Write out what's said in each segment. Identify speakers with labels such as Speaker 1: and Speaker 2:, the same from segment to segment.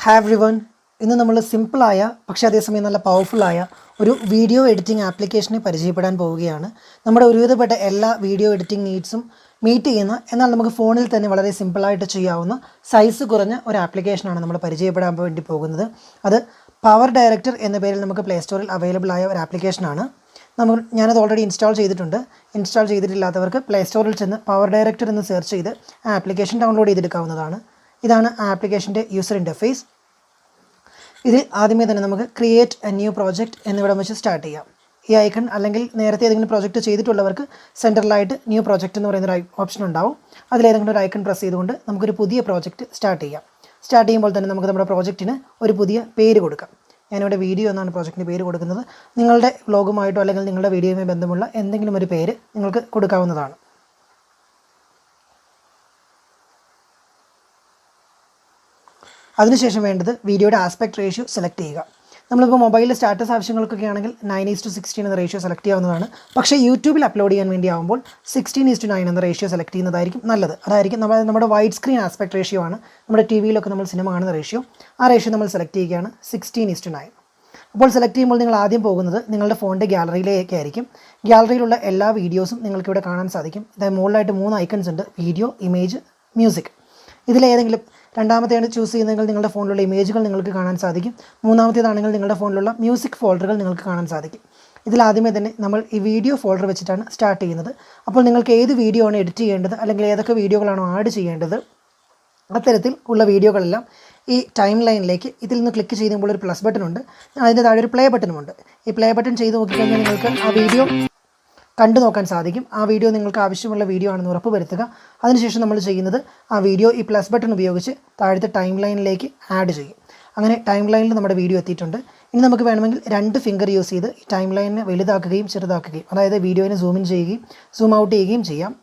Speaker 1: Hi everyone, ഇന്ന് നമ്മൾ സിമ്പിളായ പക്ഷേ അതേസമയം നല്ല പവർഫുള്ളായ ഒരു വീഡിയോ എഡിറ്റിംഗ് ആപ്ലിക്കേഷനെ പരിചയപ്പെടാൻ പോവുകയാണ്. നമ്മുടെ ഒരുവിധപ്പെട്ട എല്ലാ വീഡിയോ എഡിറ്റിംഗ് നീഡ്സും മീറ്റ് ചെയ്യുന്ന, എന്നാൽ നമുക്ക് ഫോണിൽ തന്നെ വളരെ സിമ്പിളായിട്ട് ചെയ്യാവുന്ന സൈസ് കുറഞ്ഞ ഒരു ആപ്ലിക്കേഷനാണ് നമ്മൾ പരിചയപ്പെടാൻ വേണ്ടി പോകുന്നത്. അത് പവർ ഡയറക്ടർ എന്ന പേരിൽ നമുക്ക് പ്ലേ സ്റ്റോറിൽ അവൈലബിൾ ആയ ഒരു ആപ്ലിക്കേഷനാണ്. ഞാനത് ഓൾറെഡി ഇൻസ്റ്റാൾ ചെയ്തിട്ടുണ്ട്. ഇൻസ്റ്റാൾ ചെയ്തിട്ടില്ലാത്തവർക്ക് പ്ലേ സ്റ്റോറിൽ ചെന്ന് പവർ ഡയറക്ടർ എന്ന് സെർച്ച് ചെയ്ത് ആ ആപ്ലിക്കേഷൻ ഡൗൺലോഡ് ചെയ്തെടുക്കാവുന്നതാണ്. ഇതാണ് ആ ആപ്ലിക്കേഷൻ്റെ യൂസർ ഇൻ്റർഫേസ്. ഇതിൽ ആദ്യമേ തന്നെ നമുക്ക് ക്രിയേറ്റ് എ ന്യൂ പ്രോജക്റ്റ് എന്നിവിടെ വെച്ച് സ്റ്റാർട്ട് ചെയ്യാം. ഈ ഐക്കൺ അല്ലെങ്കിൽ നേരത്തെ ഏതെങ്കിലും പ്രോജക്റ്റ് ചെയ്തിട്ടുള്ളവർക്ക് സെൻറ്ററിലായിട്ട് ന്യൂ പ്രോജക്റ്റ് എന്ന് പറയുന്ന ഒരു ഓപ്ഷൻ ഉണ്ടാവും. അതിലേതെങ്കിലും ഒരു ഐക്കൺ പ്രസ് ചെയ്തുകൊണ്ട് നമുക്കൊരു പുതിയ പ്രോജക്റ്റ് സ്റ്റാർട്ട് ചെയ്യാം. സ്റ്റാർട്ട് ചെയ്യുമ്പോൾ തന്നെ നമുക്ക് നമ്മുടെ പ്രോജക്റ്റിന് ഒരു പുതിയ പേര് കൊടുക്കാം. ഞാനിവിടെ വീഡിയോ എന്നാണ് പ്രോജക്റ്റിന് പേര് കൊടുക്കുന്നത്. നിങ്ങളുടെ വ്ലോഗുമായിട്ടോ അല്ലെങ്കിൽ നിങ്ങളുടെ വീഡിയോയുമായി ബന്ധമുള്ള എന്തെങ്കിലും ഒരു പേര് നിങ്ങൾക്ക് കൊടുക്കാവുന്നതാണ്. അതിനുശേഷം വേണ്ടത് വീഡിയോയുടെ ആസ്പെക്ട് റേഷ്യോ സെലക്ട് ചെയ്യുക. നമ്മളിപ്പോൾ മൊബൈലിൽ സ്റ്റാറ്റസ് ആവശ്യങ്ങൾക്കൊക്കെ ആണെങ്കിൽ 9:16 എന്ന റേഷ്യോ സെലക്ട് ചെയ്യാവുന്നതാണ്. പക്ഷേ യൂട്യൂബിൽ അപ്ലോഡ് ചെയ്യാൻ വേണ്ടി ആകുമ്പോൾ 16:9 എന്ന റേഷ്യോ സെലക്ട് ചെയ്യുന്നതായിരിക്കും നല്ലത്. അതായിരിക്കും നമ്മുടെ വൈഡ് സ്ക്രീൻ ആസ്പെക്ട് റേഷ്യോ ആണ്. നമ്മുടെ ടി വിയിലൊക്കെ നമ്മൾ സിനിമ കാണുന്ന റേഷ്യോ. ആ റേഷ്യോ നമ്മൾ സെലക്ട് ചെയ്യുകയാണ് 16:9. അപ്പോൾ സെലക്ട് ചെയ്യുമ്പോൾ നിങ്ങൾ ആദ്യം പോകുന്നത് നിങ്ങളുടെ ഫോണിൻ്റെ ഗ്യാലറിയിലേക്ക് ആയിരിക്കും. ഗ്യാലറിയിലുള്ള എല്ലാ വീഡിയോസും നിങ്ങൾക്കിവിടെ കാണാൻ സാധിക്കും. അതായത് മുകളിലായിട്ട് 3 ഐക്കൺസ് ഉണ്ട്: വീഡിയോ, ഇമേജ്, മ്യൂസിക്. ഇതിലേതെങ്കിലും രണ്ടാമത്തെയാണ് ചൂസ് ചെയ്യുന്നതെങ്കിൽ നിങ്ങളുടെ ഫോണിലുള്ള ഇമേജുകൾ നിങ്ങൾക്ക് കാണാൻ സാധിക്കും. മൂന്നാമത്തേതാണെങ്കിൽ നിങ്ങളുടെ ഫോണിലുള്ള മ്യൂസിക് ഫോൾഡറുകൾ നിങ്ങൾക്ക് കാണാൻ സാധിക്കും. ഇതിലാദ്യമേ തന്നെ നമ്മൾ ഈ വീഡിയോ ഫോൾഡർ വെച്ചിട്ടാണ് സ്റ്റാർട്ട് ചെയ്യുന്നത്. അപ്പോൾ നിങ്ങൾക്ക് ഏത് വീഡിയോ ആണ് എഡിറ്റ് ചെയ്യേണ്ടത് അല്ലെങ്കിൽ ഏതൊക്കെ വീഡിയോകളാണോ ആഡ് ചെയ്യേണ്ടത് അത്തരത്തിൽ ഉള്ള വീഡിയോകളെല്ലാം ഈ ടൈം ലൈനിലേക്ക് ഇതിൽ നിന്ന് ക്ലിക്ക് ചെയ്യുമ്പോൾ ഒരു പ്ലസ് ബട്ടൺ ഉണ്ട്. അതിൻ്റെ താഴെ ഒരു പ്ലേ ബട്ടനുമുണ്ട്. ഈ പ്ലേ ബട്ടൺ ചെയ്ത് നോക്കിക്കഴിഞ്ഞാൽ നിങ്ങൾക്ക് ആ വീഡിയോ കണ്ടു നോക്കാൻ സാധിക്കും. ആ വീഡിയോ നിങ്ങൾക്ക് ആവശ്യമുള്ള വീഡിയോ ആണെന്ന് ഉറപ്പ് വരുത്തുക. അതിനുശേഷം നമ്മൾ ചെയ്യുന്നത് ആ വീഡിയോ ഈ പ്ലസ് ബട്ടൺ ഉപയോഗിച്ച് താഴത്തെ ടൈം ലൈനിലേക്ക് ആഡ് ചെയ്യും. അങ്ങനെ ടൈം ലൈനിൽ നമ്മുടെ വീഡിയോ എത്തിയിട്ടുണ്ട്. ഇനി നമുക്ക് വേണമെങ്കിൽ 2 ഫിംഗർ യൂസ് ചെയ്ത് ഈ ടൈം ലൈനിനെ വലുതാക്കുകയും ചെറുതാക്കുകയും, അതായത് വീഡിയോനെ സൂം ഇൻ ചെയ്യുകയും സൂം ഔട്ട് ചെയ്യുകയും ചെയ്യാം.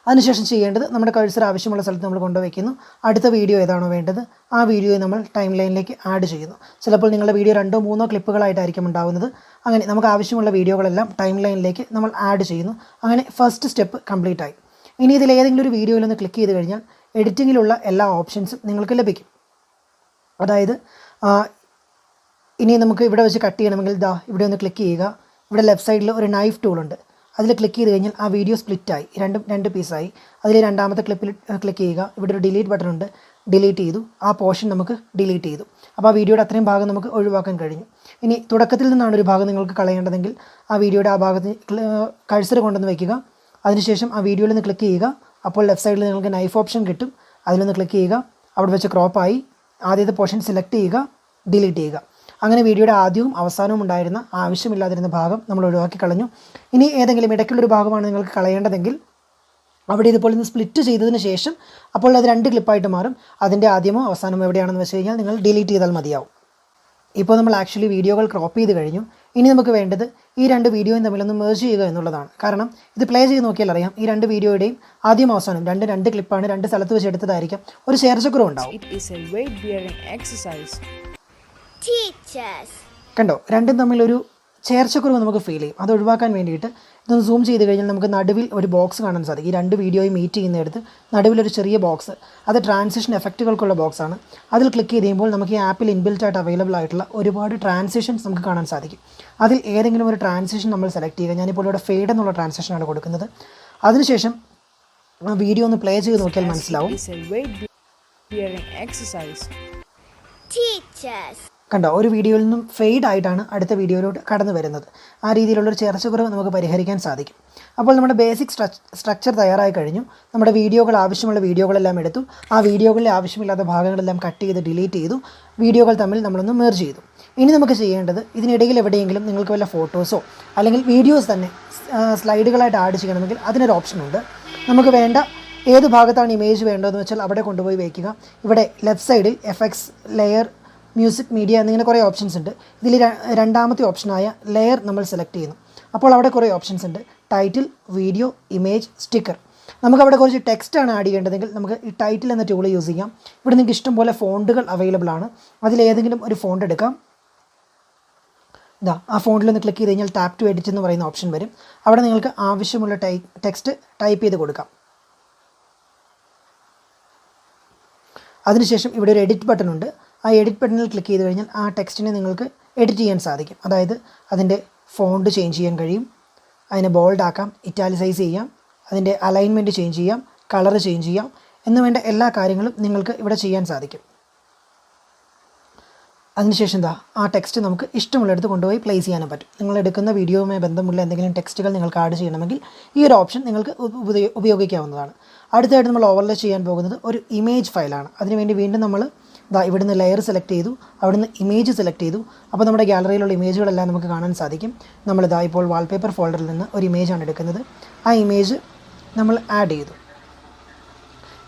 Speaker 1: അതിനുശേഷം ചെയ്യേണ്ടത് നമ്മുടെ കഴ്സർ ആവശ്യമുള്ള സ്ഥലത്ത് നമ്മൾ കൊണ്ടുവയ്ക്കുന്നു. അടുത്ത വീഡിയോ ഏതാണോ വേണ്ടത് ആ വീഡിയോയെ നമ്മൾ ടൈം ലൈനിലേക്ക് ആഡ് ചെയ്യുന്നു. ചിലപ്പോൾ നിങ്ങളുടെ വീഡിയോ 2-3 ക്ലിപ്പുകളായിട്ടായിരിക്കും ഉണ്ടാകുന്നത്. അങ്ങനെ നമുക്ക് ആവശ്യമുള്ള വീഡിയോകളെല്ലാം ടൈം ലൈനിലേക്ക് നമ്മൾ ആഡ് ചെയ്യുന്നു. അങ്ങനെ ഫസ്റ്റ് സ്റ്റെപ്പ് കംപ്ലീറ്റ് ആയി. ഇനി ഇതിൽ ഏതെങ്കിലും ഒരു വീഡിയോയിൽ ഒന്ന് ക്ലിക്ക് ചെയ്ത് കഴിഞ്ഞാൽ എഡിറ്റിങ്ങിലുള്ള എല്ലാ ഓപ്ഷൻസും നിങ്ങൾക്ക് ലഭിക്കും. അതായത് ഇനി നമുക്ക് ഇവിടെ വെച്ച് കട്ട് ചെയ്യണമെങ്കിൽ ഇവിടെ ഒന്ന് ക്ലിക്ക് ചെയ്യുക. ഇവിടെ ലെഫ്റ്റ് സൈഡിൽ ഒരു നൈഫ് ടൂൾ ഉണ്ട്. അതിൽ ക്ലിക്ക് ചെയ്ത് കഴിഞ്ഞാൽ ആ വീഡിയോ സ്പ്ലിറ്റായി, രണ്ട് പീസായി. അതിൽ രണ്ടാമത്തെ ക്ലിപ്പിൽ ക്ലിക്ക് ചെയ്യുക. ഇവിടെ ഒരു ഡിലീറ്റ് ബട്ടൺ ഉണ്ട്. ഡിലീറ്റ് ചെയ്തു. ആ പോർഷൻ നമുക്ക് ഡിലീറ്റ് ചെയ്തു. അപ്പോൾ ആ വീഡിയോയുടെ അത്രയും ഭാഗം നമുക്ക് ഒഴിവാക്കാൻ കഴിഞ്ഞു. ഇനി തുടക്കത്തിൽ നിന്നാണ് ഒരു ഭാഗം നിങ്ങൾക്ക് കളയേണ്ടതെങ്കിൽ ആ വീഡിയോയുടെ ആ ഭാഗത്ത് കഴ്സർ കൊണ്ടുവന്ന് വയ്ക്കുക. അതിനുശേഷം ആ വീഡിയോയിൽ നിന്ന് ക്ലിക്ക് ചെയ്യുക. അപ്പോൾ ലെഫ്റ്റ് സൈഡിൽ നിങ്ങൾക്ക് നൈഫ് ഓപ്ഷൻ കിട്ടും. അതിലൊന്ന് ക്ലിക്ക് ചെയ്യുക. അവിടെ വെച്ച് ക്രോപ്പായി ആദ്യത്തെ പോർഷൻ സെലക്ട് ചെയ്യുക, ഡിലീറ്റ് ചെയ്യുക. അങ്ങനെ വീഡിയോയുടെ ആദ്യവും അവസാനവും ഉണ്ടായിരുന്ന ആവശ്യമില്ലാതിരുന്ന ഭാഗം നമ്മൾ ഒഴിവാക്കി കളഞ്ഞു. ഇനി ഏതെങ്കിലും ഇടയ്ക്കുള്ളൊരു ഭാഗമാണ് നിങ്ങൾക്ക് കളയേണ്ടതെങ്കിൽ അവിടെ ഇതുപോലെ ഒന്ന് സ്പ്ലിറ്റ് ചെയ്തതിന് ശേഷം അപ്പോൾ അത് 2 ക്ലിപ്പായിട്ട് മാറും. അതിൻ്റെ ആദ്യമോ അവസാനമോ എവിടെയാണെന്ന് വെച്ച് കഴിഞ്ഞാൽ നിങ്ങൾ ഡിലീറ്റ് ചെയ്താൽ മതിയാവും. ഇപ്പോൾ നമ്മൾ ആക്ച്വലി വീഡിയോകൾ ക്രോപ്പ് ചെയ്ത് കഴിഞ്ഞു. ഇനി നമുക്ക് വേണ്ടത് ഈ 2 വീഡിയോയും തമ്മിലൊന്ന് മെർജ് ചെയ്യുക എന്നുള്ളതാണ്. കാരണം ഇത് പ്ലേ ചെയ്ത് നോക്കിയാൽ അറിയാം, ഈ 2 വീഡിയോയുടെയും ആദ്യം അവസാനം രണ്ട് ക്ലിപ്പാണ് 2 സ്ഥലത്ത് വെച്ച് എടുത്തതായിരിക്കും. ഒരു ചേർച്ചക്കുറവ് ഉണ്ടാവും. കണ്ടോ, രണ്ടും തമ്മിലൊരു ചേർച്ചക്കുറവ് നമുക്ക് ഫീൽ ചെയ്യും. അത് ഒഴിവാക്കാൻ വേണ്ടിയിട്ട് ഇതൊന്ന് സൂം ചെയ്ത് കഴിഞ്ഞാൽ നമുക്ക് നടുവിൽ ഒരു ബോക്സ് കാണാൻ സാധിക്കും. ഈ 2 വീഡിയോയും മീറ്റ് ചെയ്യുന്നിടത്ത് നടുവിലൊരു ചെറിയ ബോക്സ്, അത് ട്രാൻസിഷൻ എഫക്റ്റുകൾക്കുള്ള ബോക്സാണ്. അതിൽ ക്ലിക്ക് ചെയ്യുമ്പോൾ നമുക്ക് ഈ ആപ്പിൽ ഇൻബിൽറ്റ് ആയിട്ട് അവൈലബിൾ ആയിട്ടുള്ള ഒരുപാട് ട്രാൻസിഷൻസ് നമുക്ക് കാണാൻ സാധിക്കും. അതിൽ ഏതെങ്കിലും ഒരു ട്രാൻസിഷൻ നമ്മൾ സെലക്ട് ചെയ്യുക. ഞാനിപ്പോൾ ഇവിടെ ഫേഡ് എന്നുള്ള ട്രാൻസിഷനാണ് കൊടുക്കുന്നത്. അതിനുശേഷം ആ വീഡിയോ ഒന്ന് പ്ലേ ചെയ്ത് നോക്കിയാൽ മനസ്സിലാവും. കണ്ടോ, ഒരു വീഡിയോയിൽ നിന്നും ഫെയ്ഡ് ആയിട്ടാണ് അടുത്ത വീഡിയോയിലോട്ട് കടന്നു വരുന്നത്. ആ രീതിയിലുള്ളൊരു ചേർച്ചക്കുറവ് നമുക്ക് പരിഹരിക്കാൻ സാധിക്കും. അപ്പോൾ നമ്മുടെ ബേസിക് സ്ട്രക്ചർ തയ്യാറായി കഴിഞ്ഞു. നമ്മുടെ ആവശ്യമുള്ള വീഡിയോകളെല്ലാം എടുത്തു. ആ വീഡിയോകളിലെ ആവശ്യമില്ലാത്ത ഭാഗങ്ങളെല്ലാം കട്ട് ചെയ്ത് ഡിലീറ്റ് ചെയ്തു. വീഡിയോകൾ തമ്മിൽ നമ്മളൊന്ന് മെർജ് ചെയ്തു. ഇനി നമുക്ക് ചെയ്യേണ്ടത് ഇതിനിടയിൽ എവിടെയെങ്കിലും നിങ്ങൾക്ക് വല്ല ഫോട്ടോസോ അല്ലെങ്കിൽ വീഡിയോസ് തന്നെ സ്ലൈഡുകളായിട്ട് ആഡ് ചെയ്യണമെങ്കിൽ അതിനൊരു ഓപ്ഷനുണ്ട്. നമുക്ക് വേണ്ട ഏത് ഭാഗത്താണ് ഇമേജ് വേണ്ടതെന്ന് വെച്ചാൽ അവിടെ കൊണ്ടുപോയി വയ്ക്കുക. ഇവിടെ ലെഫ്റ്റ് സൈഡിൽ എഫക്ട്സ്, ലെയർ, മ്യൂസിക്, മീഡിയ എന്നിങ്ങനെ കുറേ ഓപ്ഷൻസ് ഉണ്ട്. ഇതിൽ രണ്ടാമത്തെ ഓപ്ഷനായ ലെയർ നമ്മൾ സെലക്ട് ചെയ്യുന്നു. അപ്പോൾ അവിടെ കുറേ ഓപ്ഷൻസ് ഉണ്ട്: ടൈറ്റിൽ, വീഡിയോ, ഇമേജ്, സ്റ്റിക്കർ. നമുക്കവിടെ കുറച്ച് ടെക്സ്റ്റാണ് ആഡ് ചെയ്യേണ്ടതെങ്കിൽ നമുക്ക് ഈ ടൈറ്റിൽ എന്ന ടൂൾ യൂസ് ചെയ്യാം. ഇവിടെ നിങ്ങൾക്ക് ഇഷ്ടം പോലെ ഫോണ്ടുകൾ അവൈലബിൾ ആണ്. അതിലേതെങ്കിലും ഒരു ഫോണ്ട് എടുക്കാം. ആ ഫോണ്ടിലൊന്ന് ക്ലിക്ക് ചെയ്ത് കഴിഞ്ഞാൽ ടാപ്പ് ടു എഡിറ്റ് എന്ന് പറയുന്ന ഓപ്ഷൻ വരും. അവിടെ നിങ്ങൾക്ക് ആവശ്യമുള്ള ടെക്സ്റ്റ് ടൈപ്പ് ചെയ്ത് കൊടുക്കാം. അതിനുശേഷം ഇവിടെ ഒരു എഡിറ്റ് ബട്ടൺ ഉണ്ട്. ആ എഡിറ്റ് ബട്ടണിൽ ക്ലിക്ക് ചെയ്ത് കഴിഞ്ഞാൽ ആ ടെക്സ്റ്റിനെ നിങ്ങൾക്ക് എഡിറ്റ് ചെയ്യാൻ സാധിക്കും. അതായത് അതിൻ്റെ ഫോണ്ട് ചേഞ്ച് ചെയ്യാൻ കഴിയും, അതിനെ ബോൾഡ് ആക്കാം, ഇറ്റാലിസൈസ് ചെയ്യാം, അതിൻ്റെ അലൈൻമെൻറ്റ് ചേഞ്ച് ചെയ്യാം, കളർ ചേഞ്ച് ചെയ്യാം എന്ന് വേണ്ട എല്ലാ കാര്യങ്ങളും നിങ്ങൾക്ക് ഇവിടെ ചെയ്യാൻ സാധിക്കും. അതിനുശേഷം ആ ടെക്സ്റ്റ് നമുക്ക് ഇഷ്ടമുള്ളിടത്ത് കൊണ്ടുപോയി പ്ലേസ് ചെയ്യാനും പറ്റും. നിങ്ങൾ എടുക്കുന്ന വീഡിയോയുമായി ബന്ധമുള്ള എന്തെങ്കിലും ടെക്സ്റ്റുകൾ നിങ്ങൾക്ക് ആഡ് ചെയ്യണമെങ്കിൽ ഈ ഒരു ഓപ്ഷൻ നിങ്ങൾക്ക് ഉപയോഗിക്കാവുന്നതാണ്. അടുത്തായിട്ട് നമ്മൾ ഓവർലേ ചെയ്യാൻ പോകുന്നത് ഒരു ഇമേജ് ഫയലാണ്. അതിനുവേണ്ടി വീണ്ടും നമ്മൾ ഇവിടുന്ന് ലെയർ സെലക്ട് ചെയ്തു, അവിടുന്ന് ഇമേജ് സെലക്ട് ചെയ്തു. അപ്പോൾ നമ്മുടെ ഗാലറിയിലുള്ള ഇമേജുകളെല്ലാം നമുക്ക് കാണാൻ സാധിക്കും. ഇപ്പോൾ വാൾപേപ്പർ ഫോൾഡറിൽ നിന്ന് ഒരു ഇമേജാണ് എടുക്കുന്നത്. ആ ഇമേജ് നമ്മൾ ആഡ് ചെയ്തു.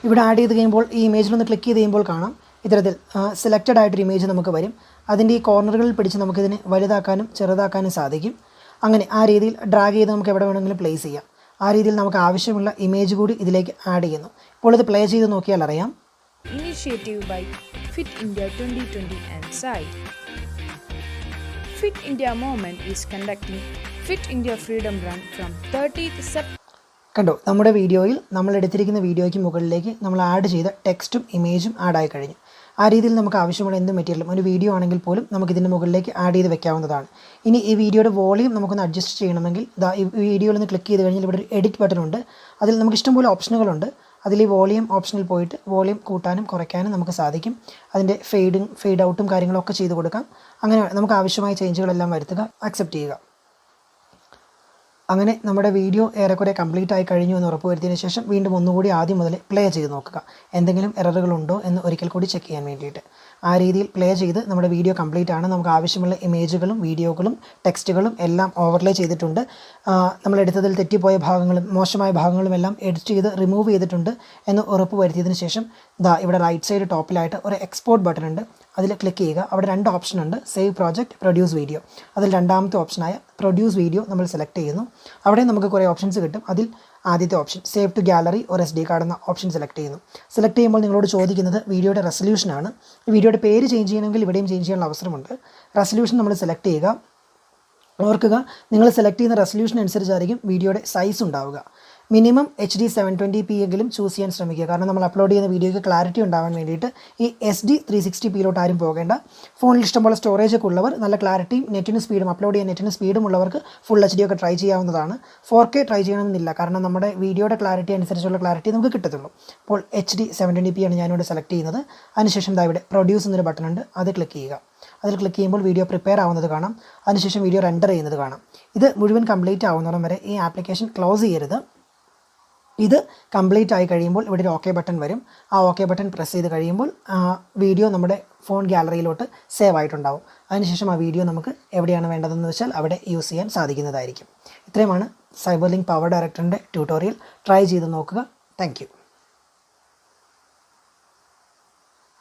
Speaker 1: ഇവിടെ ആഡ് ചെയ്ത് കഴിയുമ്പോൾ ഈ ഇമേജിലൊന്ന് ക്ലിക്ക് ചെയ്ത് കഴിയുമ്പോൾ കാണാം ഇത്തരത്തിൽ സെലക്റ്റഡ് ആയിട്ടൊരു ഇമേജ് നമുക്ക് വരും. അതിൻ്റെ ഈ കോർണറുകളിൽ പിടിച്ച് നമുക്കിതിനെ വലുതാക്കാനും ചെറുതാക്കാനും സാധിക്കും. അങ്ങനെ ആ രീതിയിൽ ഡ്രാഗ് ചെയ്ത് നമുക്ക് എവിടെ വേണമെങ്കിലും പ്ലേസ് ചെയ്യാം. ആ രീതിയിൽ നമുക്ക് ആവശ്യമുള്ള ഇമേജ് കൂടി ഇതിലേക്ക് ആഡ് ചെയ്യുന്നു. ഇപ്പോൾ ഇത് പ്ലേ ചെയ്ത് നോക്കിയാൽ അറിയാം.
Speaker 2: Initiative by Fit India 2020 and SAI. Fit India Movement is conducting Fit India Freedom Run from 30th September.
Speaker 1: കണ്ടോ, നമ്മുടെ വീഡിയോയിൽ നമ്മൾ എടുത്തിരിക്കുന്ന വീഡിയോയ്ക്ക് മുകളിലേക്ക് നമ്മൾ ആഡ് ചെയ്ത ടെക്സ്റ്റും ഇമേജും ആഡായി കഴിഞ്ഞു. ആ രീതിയിൽ നമുക്ക് ആവശ്യമുള്ള എന്ത് മെറ്റീരിയലും ഒരു വീഡിയോ ആണെങ്കിൽ പോലും നമുക്കിതിൻ്റെ മുകളിലേക്ക് ആഡ് ചെയ്ത് വെക്കാവുന്നതാണ്. ഇനി ഈ വീഡിയോയുടെ വോളിയം നമുക്കൊന്ന് അഡ്ജസ്റ്റ് ചെയ്യണമെങ്കിൽ ഈ വീഡിയോയിൽ നിന്ന് ക്ലിക്ക് ചെയ്ത് കഴിഞ്ഞാൽ ഇവിടെ ഒരു എഡിറ്റ് ബട്ടൺ ഉണ്ട്. അതിൽ നമുക്ക് ഇഷ്ടംപോലെ ഓപ്ഷനുകളുണ്ട്. അതിൽ ഈ വോളിയം ഓപ്ഷനിൽ പോയിട്ട് വോളിയം കൂട്ടാനും കുറയ്ക്കാനും നമുക്ക് സാധിക്കും. അതിൻ്റെ ഫെയ്ഡ് ഔട്ടും കാര്യങ്ങളൊക്കെ ചെയ്ത് കൊടുക്കാം. അങ്ങനെ നമുക്ക് ആവശ്യമായ ചേഞ്ചുകളെല്ലാം വരുത്തുക, അക്സെപ്റ്റ് ചെയ്യുക. അങ്ങനെ നമ്മുടെ വീഡിയോ ഏറെക്കുറെ കംപ്ലീറ്റ് ആയി കഴിഞ്ഞു എന്ന് ഉറപ്പുവരുത്തിയതിന് ശേഷം വീണ്ടും ഒന്നുകൂടി ആദ്യം മുതൽ പ്ലേ ചെയ്ത് നോക്കുക. എന്തെങ്കിലും എററുകളുണ്ടോ എന്ന് ഒരിക്കൽ കൂടി ചെക്ക് ചെയ്യാൻ വേണ്ടിയിട്ട്. ആ രീതിയിൽ പ്ലേ ചെയ്ത് നമ്മുടെ വീഡിയോ കംപ്ലീറ്റ് ആണ്. നമുക്ക് ആവശ്യമുള്ള ഇമേജുകളും വീഡിയോകളും ടെക്സ്റ്റുകളും എല്ലാം ഓവർലേ ചെയ്തിട്ടുണ്ട്. നമ്മൾ എടുത്തതിൽ തെറ്റിപ്പോയ ഭാഗങ്ങളും മോശമായ ഭാഗങ്ങളും എല്ലാം എഡിറ്റ് ചെയ്ത് റിമൂവ് ചെയ്തിട്ടുണ്ട് എന്ന് ഉറപ്പ് വരുത്തിയതിന് ശേഷം ഇവിടെ റൈറ്റ് സൈഡ് ടോപ്പിലായിട്ട് ഒരു എക്സ്പോർട്ട് ബട്ടൺ ഉണ്ട്. അതിൽ ക്ലിക്ക് ചെയ്യുക. അവിടെ 2 ഓപ്ഷൻ ഉണ്ട്, സേവ് പ്രോജക്റ്റ്, പ്രൊഡ്യൂസ് വീഡിയോ. അതിൽ രണ്ടാമത്തെ ഓപ്ഷനായ പ്രൊഡ്യൂസ് വീഡിയോ നമ്മൾ സെലക്ട് ചെയ്യുന്നു. അവിടെ നമുക്ക് കുറേ ഓപ്ഷൻസ് കിട്ടും. അതിൽ ആദ്യത്തെ option save to gallery or SD card എന്ന ഓപ്ഷൻ സെലക്ട് ചെയ്യുന്നു. സെലക്ട് ചെയ്യുമ്പോൾ നിങ്ങളോട് ചോദിക്കുന്നത് വീഡിയോയുടെ റെസൊല്യൂഷനാണ്. ഈ വീഡിയോയുടെ പേര് ചേഞ്ച് ചെയ്യണമെങ്കിൽ ഇവിടെയും ചേഞ്ച് ചെയ്യാനുള്ള അവസരമുണ്ട്. റെസൊല്യൂഷൻ നമ്മൾ സെലക്ട് ചെയ്യുക. ഓർക്കുക, നിങ്ങൾ സെലക്ട് ചെയ്യുന്ന റെസൊല്യൂഷൻ അനുസരിച്ചായിരിക്കും വീഡിയോയുടെ സൈസ് ഉണ്ടാവുക. മിനിമം HD 720p എങ്കിലും ചൂസ് ചെയ്യാൻ ശ്രമിക്കുക. കാരണം നമ്മൾ അപ്ലോഡ് ചെയ്യുന്ന വീഡിയോയ്ക്ക് ക്ലാരിറ്റി ഉണ്ടാവാൻ വേണ്ടിയിട്ട് ഈ SD 360p ആരും പോകേണ്ട. ഫോണിൽ ഇഷ്ടംപോലെ സ്റ്റോറേജ് ഒക്കെ ഉള്ളവർ നല്ല ക്ലാരിറ്റിയും നെറ്റിന് സ്പീഡും അപ്ലോഡ് ചെയ്യാൻ നെറ്റിന് സ്പീഡും ഉള്ളവർക്ക് ഫുൾ HD ഒക്കെ ട്രൈ ചെയ്യാവുന്നതാണ്. 4K ട്രൈ ചെയ്യണമെന്നില്ല, കാരണം നമ്മുടെ വീഡിയോയുടെ ക്ലാരിറ്റി അനുസരിച്ചുള്ള ക്ലാരിറ്റി നമുക്ക് കിട്ടത്തുള്ളൂ. അപ്പോൾ HD 720p ആണ് ഞാനിവിടെ സെലക്ട് ചെയ്യുന്നത്. അതിനുശേഷം ഇവിടെ പ്രൊഡ്യൂസ് എന്നൊരു ബട്ടൺ ഉണ്ട്, അത് ക്ലിക്ക് ചെയ്യുക. അതിൽ ക്ലിക്ക് ചെയ്യുമ്പോൾ വീഡിയോ പ്രിപ്പയർ ആവുന്നത് കാണാം. അതിനുശേഷം വീഡിയോ റെൻഡർ ചെയ്യുന്നത് കാണാം. ഇത് മുഴുവൻ കംപ്ലീറ്റ് ആവുന്നതും വരെ ഈ ആപ്ലിക്കേഷൻ ക്ലോസ് ചെയ്യരുത്. ഇത് കംപ്ലീറ്റ് ആയി കഴിയുമ്പോൾ ഇവിടെ ഒരു ഓക്കെ ബട്ടൺ വരും. ആ ഓക്കെ ബട്ടൺ പ്രസ് ചെയ്ത് കഴിയുമ്പോൾ വീഡിയോ നമ്മുടെ ഫോൺ ഗാലറിയിലോട്ട് സേവ് ആയിട്ടുണ്ടാവും. അതിനുശേഷം ആ വീഡിയോ നമുക്ക് എവിടെയാണ് വേണ്ടതെന്ന് വെച്ചാൽ അവിടെ യൂസ് ചെയ്യാൻ സാധിക്കുന്നതായിരിക്കും. ഇത്രയുമാണ് സൈബർലിങ്ക് പവർ ഡയറക്ടറിൻ്റെ ട്യൂട്ടോറിയൽ. ട്രൈ ചെയ്ത് നോക്കുക. താങ്ക്